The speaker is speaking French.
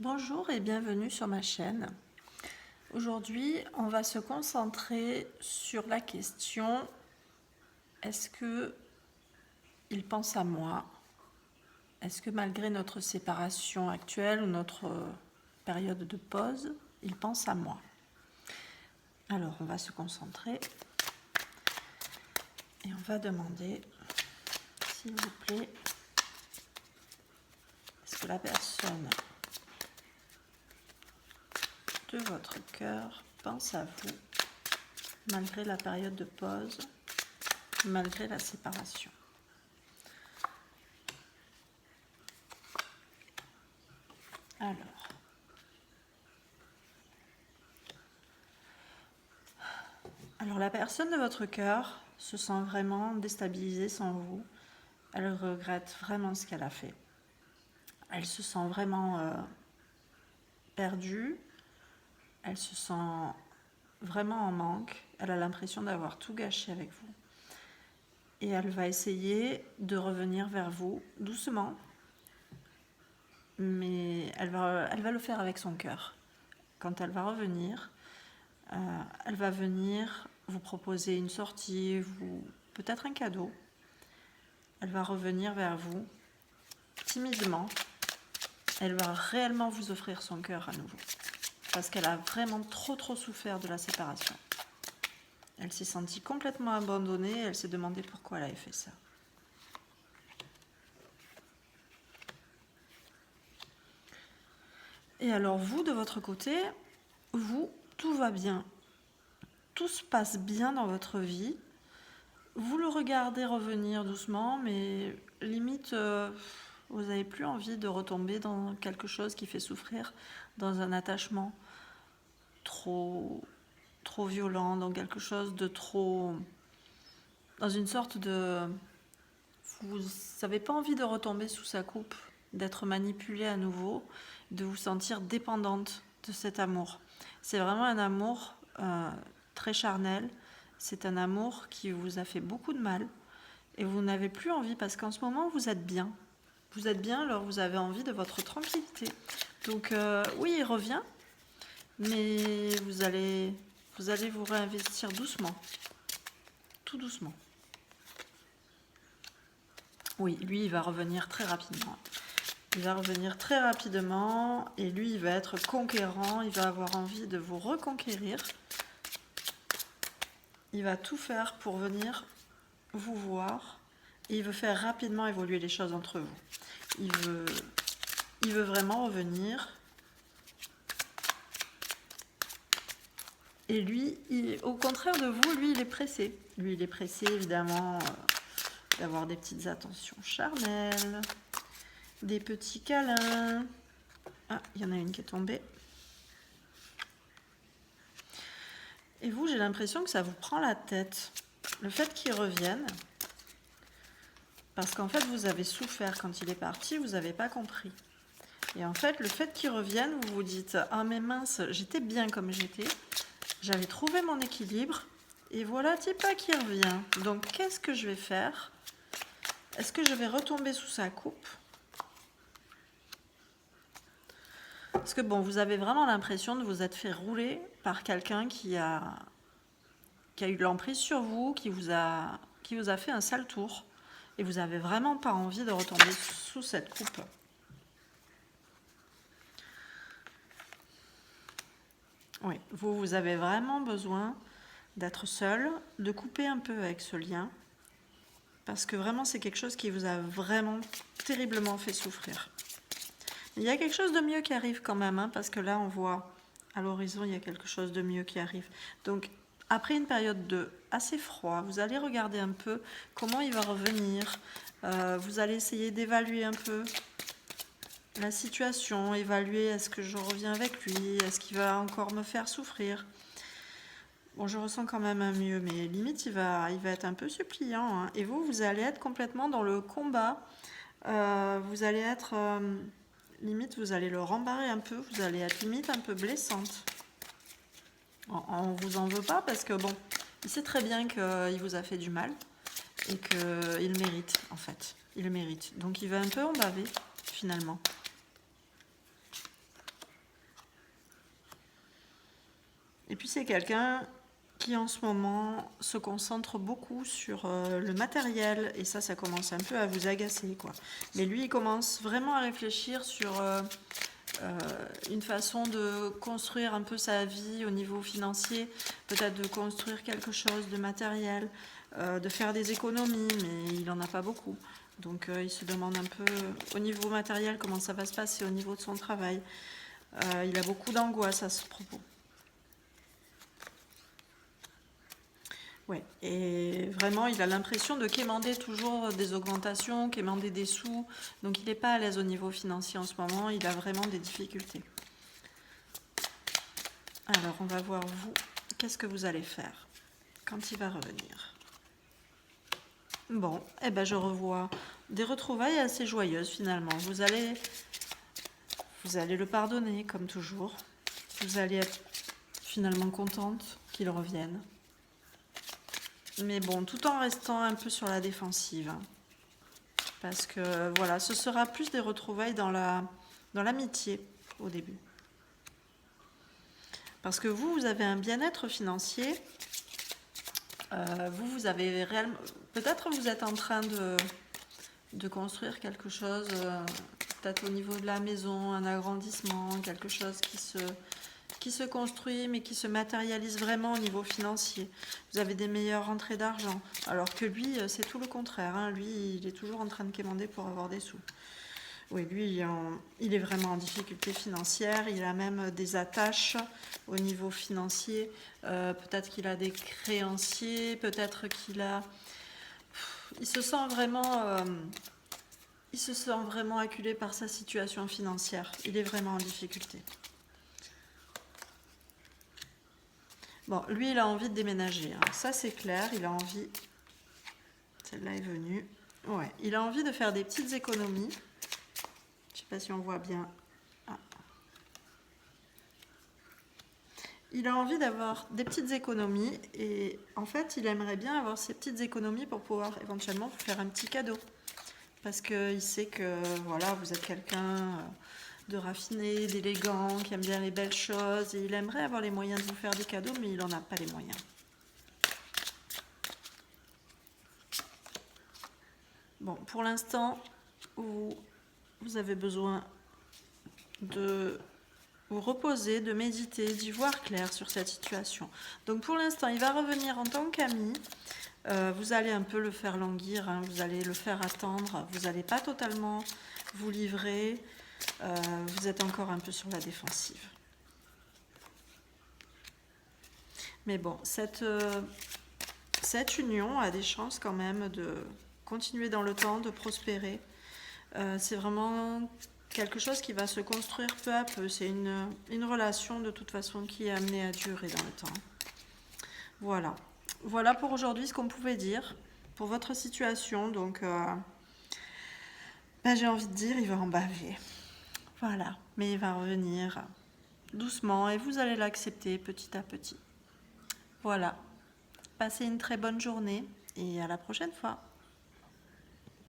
Bonjour et bienvenue sur ma chaîne. Aujourd'hui, on va se concentrer sur la question: est-ce que il pense à moi? Est-ce que malgré notre séparation actuelle ou notre période de pause, il pense à moi? Alors, on va se concentrer et on va demander, s'il vous plaît, est-ce que la personne de votre cœur pense à vous malgré la période de pause, malgré la séparation? Alors la personne de votre cœur se sent vraiment déstabilisée sans vous. Elle regrette vraiment ce qu'elle a fait. Elle se sent vraiment perdue. Elle se sent vraiment en manque. Elle a l'impression d'avoir tout gâché avec vous. Et elle va essayer de revenir vers vous doucement. Mais elle va le faire avec son cœur. Quand elle va revenir, elle va venir vous proposer une sortie, peut-être un cadeau. Elle va revenir vers vous timidement. Elle va réellement vous offrir son cœur à nouveau. Parce qu'elle a vraiment trop souffert de la séparation. Elle s'est sentie complètement abandonnée. Elle s'est demandé pourquoi elle avait fait ça. Et alors vous, de votre côté, tout va bien. Tout se passe bien dans votre vie. Vous le regardez revenir doucement, mais limite, vous n'avez plus envie de retomber dans quelque chose qui fait souffrir, dans un attachement trop violent, dans quelque chose de trop... dans une sorte de... Vous n'avez pas envie de retomber sous sa coupe, d'être manipulée à nouveau, de vous sentir dépendante de cet amour. C'est vraiment un amour très charnel. C'est un amour qui vous a fait beaucoup de mal et vous n'avez plus envie parce qu'en ce moment vous êtes bien. Vous êtes bien, alors vous avez envie de votre tranquillité. Donc oui, il revient, mais vous allez vous réinvestir doucement, tout doucement. Oui, lui, il va revenir très rapidement. Il va revenir très rapidement et lui, il va être conquérant, il va avoir envie de vous reconquérir. Il va tout faire pour venir vous voir et il veut faire rapidement évoluer les choses entre vous. Il veut vraiment revenir. Et lui, au contraire de vous, lui, il est pressé. Lui, il est pressé, évidemment, d'avoir des petites attentions charnelles, des petits câlins. Ah, il y en a une qui est tombée. Et vous, j'ai l'impression que ça vous prend la tête. Le fait qu'il revienne, parce qu'en fait, vous avez souffert quand il est parti, vous n'avez pas compris. Et en fait, le fait qu'il revienne, vous vous dites « Ah mais mince, j'étais bien comme j'étais, j'avais trouvé mon équilibre, et voilà, dis pas qu'il revient. Donc qu'est-ce que je vais faire? Est-ce que je vais retomber sous sa coupe ?» Parce que bon, vous avez vraiment l'impression de vous être fait rouler par quelqu'un qui a eu de l'emprise sur vous, qui vous a fait un sale tour. Et vous n'avez vraiment pas envie de retomber sous cette coupe. Oui, vous avez vraiment besoin d'être seul, de couper un peu avec ce lien. Parce que vraiment, c'est quelque chose qui vous a vraiment terriblement fait souffrir. Il y a quelque chose de mieux qui arrive quand même, hein, parce que là, on voit à l'horizon, il y a quelque chose de mieux qui arrive. Donc, après une période de assez froid, vous allez regarder un peu comment il va revenir. Vous allez essayer d'évaluer un peu la situation, évaluer est-ce que je reviens avec lui, est-ce qu'il va encore me faire souffrir. Bon, je ressens quand même un mieux, mais limite, il va être un peu suppliant. Hein. Et vous allez être complètement dans le combat. Vous allez être... limite, vous allez le rembarrer un peu. Vous allez être limite un peu blessante. On vous en veut pas parce que, bon, il sait très bien qu'il vous a fait du mal. Et qu'il mérite, en fait. Il le mérite. Donc, il va un peu en baver, finalement. puis c'est quelqu'un qui en ce moment se concentre beaucoup sur le matériel, et ça commence un peu à vous agacer, quoi. Mais lui, il commence vraiment à réfléchir sur une façon de construire un peu sa vie au niveau financier, peut-être de construire quelque chose de matériel, de faire des économies, mais il n'en a pas beaucoup. Donc il se demande un peu au niveau matériel comment ça va se passer au niveau de son travail. Il a beaucoup d'angoisse à ce propos. Ouais, et vraiment, il a l'impression de quémander toujours des augmentations, quémander des sous. Donc, il n'est pas à l'aise au niveau financier en ce moment. Il a vraiment des difficultés. Alors, on va voir vous. Qu'est-ce que vous allez faire quand il va revenir? Bon, eh ben, je revois des retrouvailles assez joyeuses finalement. Vous allez le pardonner comme toujours. Vous allez être finalement contente qu'il revienne. Mais bon, tout en restant un peu sur la défensive. Hein. Parce que voilà, ce sera plus des retrouvailles dans l'amitié au début. Parce que vous avez un bien-être financier. Vous avez réellement... Peut-être vous êtes en train de construire quelque chose, peut-être au niveau de la maison, un agrandissement, quelque chose qui se construit mais qui se matérialise vraiment au niveau financier. Vous avez des meilleures rentrées d'argent, alors que lui, c'est tout le contraire. Hein. Lui, il est toujours en train de quémander pour avoir des sous. Oui, lui, il est vraiment en difficulté financière. Il a même des attaches au niveau financier. Peut-être qu'il a des créanciers, peut-être qu'il a... Il se sent vraiment acculé par sa situation financière. Il est vraiment en difficulté. Bon, lui, il a envie de déménager. Hein. Ça, c'est clair. Il a envie... Celle-là est venue. Ouais, il a envie de faire des petites économies. Je ne sais pas si on voit bien. Ah. Il a envie d'avoir des petites économies. Et en fait, il aimerait bien avoir ces petites économies pour pouvoir éventuellement vous faire un petit cadeau. Parce qu'il sait que voilà, vous êtes quelqu'un... de raffiné, d'élégant, qui aime bien les belles choses, et il aimerait avoir les moyens de vous faire des cadeaux, mais il n'en a pas les moyens. Bon, pour l'instant, vous avez besoin de vous reposer, de méditer, d'y voir clair sur cette situation. Donc pour l'instant, il va revenir en tant qu'ami. Vous allez un peu le faire languir, hein, vous allez le faire attendre, vous n'allez pas totalement vous livrer. Vous êtes encore un peu sur la défensive. Mais bon, cette union a des chances quand même de continuer dans le temps, de prospérer. C'est vraiment quelque chose qui va se construire peu à peu. C'est une relation de toute façon qui est amenée à durer dans le temps. Voilà. Voilà pour aujourd'hui ce qu'on pouvait dire pour votre situation. Donc, j'ai envie de dire, il va en baver. Voilà, mais il va revenir doucement et vous allez l'accepter petit à petit. Voilà, passez une très bonne journée et à la prochaine fois.